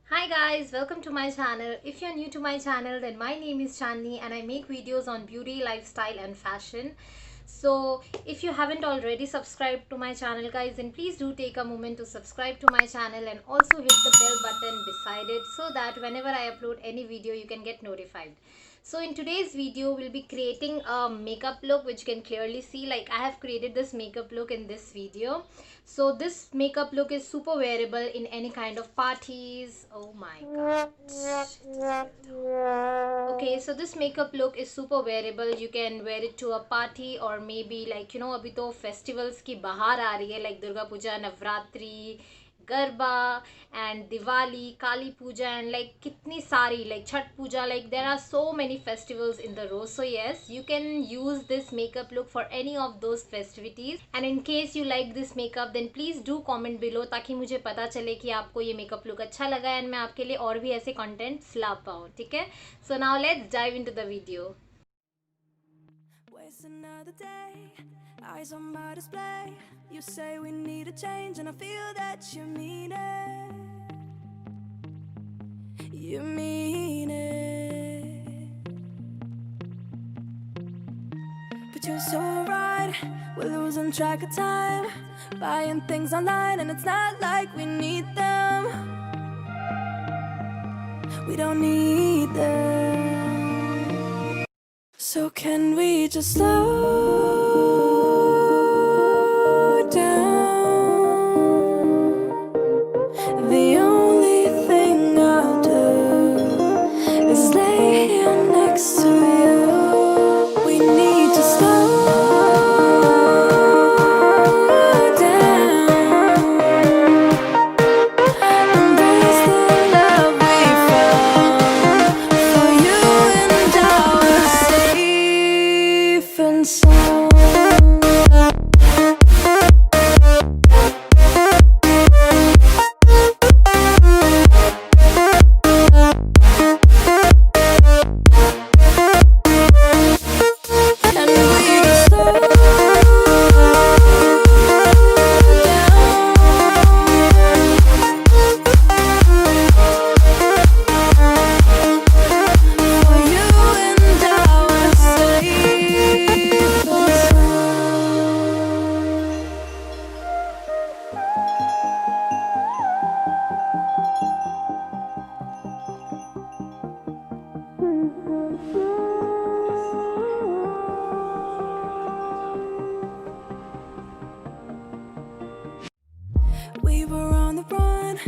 Hi guys, welcome to my channel. If you're new to my channel, then my name is Chandni and I make videos on beauty, lifestyle and fashion. So if you haven't already subscribed to my channel guys, then please do take a moment to subscribe to my channel and also hit the bell button beside it so that whenever I upload any video you can get notified. So in today's video we'll be creating a makeup look, which you can clearly see. Like, I have created this makeup look in this video. So this makeup look is super wearable in any kind of parties. Oh my god. Okay, so this makeup look is super wearable. You can wear it to a party or maybe like अभी तो festivals की बाहर आ रही है, like Durga Puja, Navratri, Garba and Diwali, Kali Puja and like kitni sari, like Chhat Puja, like there are so many festivals in the row. So yes, you can use this makeup look for any of those festivities. And in case you like this makeup, then please do comment below ताकि मुझे पता चले कि आपको ये makeup look अच्छा लगा है and मैं आपके लिए और भी ऐसे contents ला पाऊँ, ठीक है? So now let's dive into the video. Waste another day, eyes on my display. You say we need a change, and I feel that you mean it. You mean it. But you're so right, we're losing track of time, buying things online, and it's not like we need them. We don't need them. So can we just slow down? The only thing I'll do is lay here next to you. We need to slow down. Embrace the love we found. For you and I were safe and sound. And we just slow down. For you and I were safe and we were on the run,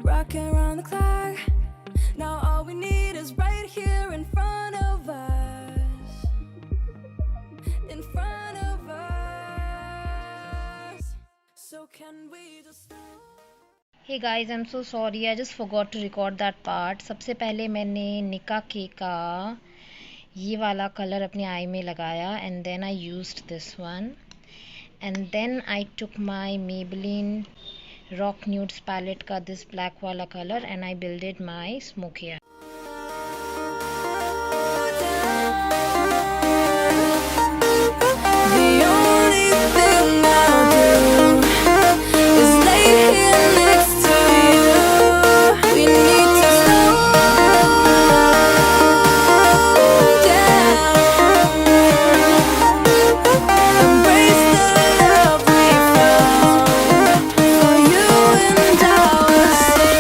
rocking around the clock. Now all we need is right here in front of us. In front of us. So can we just Hey guys, I'm so sorry, I just forgot to record that part. सबसे पहले मैंने निका के का ये वाला colour अपने आई में लगाया and then I used this one. And then I took my Maybelline Rock Nudes palette का this black वाला color and I builded my Smokey eye. The only thing I'll do is lay here next to you. We need to slow down. Embrace the love we found. For you and I were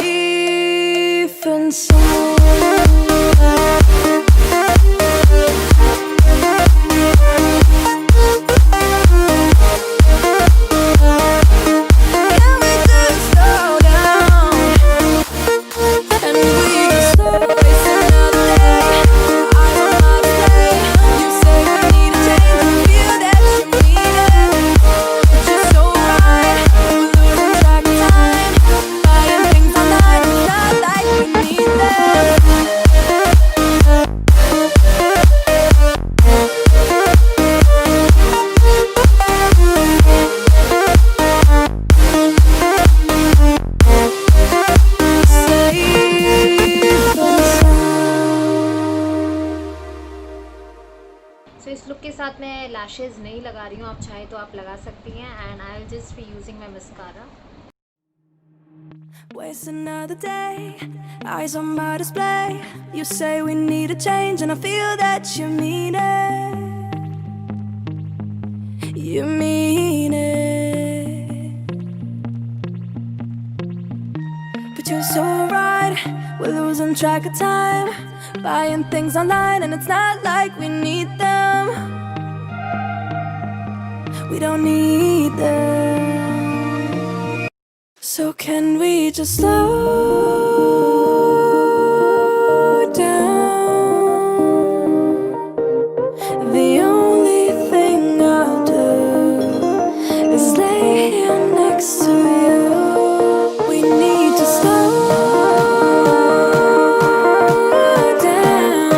safe and sound. Can we just slow down? And we just slow. Waste another day, eyes on my display. You say we need a change, and feel that you mean it. But you're so right, we're losing track of time, buying things online, it's not like we need them. So इस look के साथ मैं lashes नहीं लगा रही हूँ, आप चाहे तो आप लगा सकती हैं. And I will just be using my mascara. Waste another day, eyes on my display. You say we need a change, and I feel that you mean it. You mean it. But you're so right, we're losing track of time. Buying things online, and it's not like we need them. We don't need them. So can we just slow down? The only thing I'll do is lay here next to you. We need to slow down.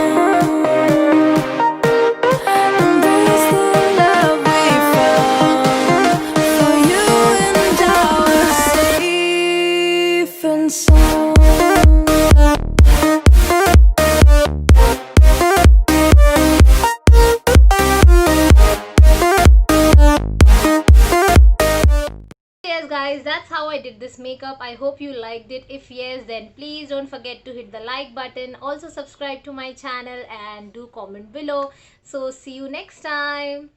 Embrace the love we found for you and our safe and sound. Yes guys, that's how I did this makeup. I hope you liked it. If yes, then please don't forget to hit the like button. Also subscribe to my channel and do comment below. So see you next time.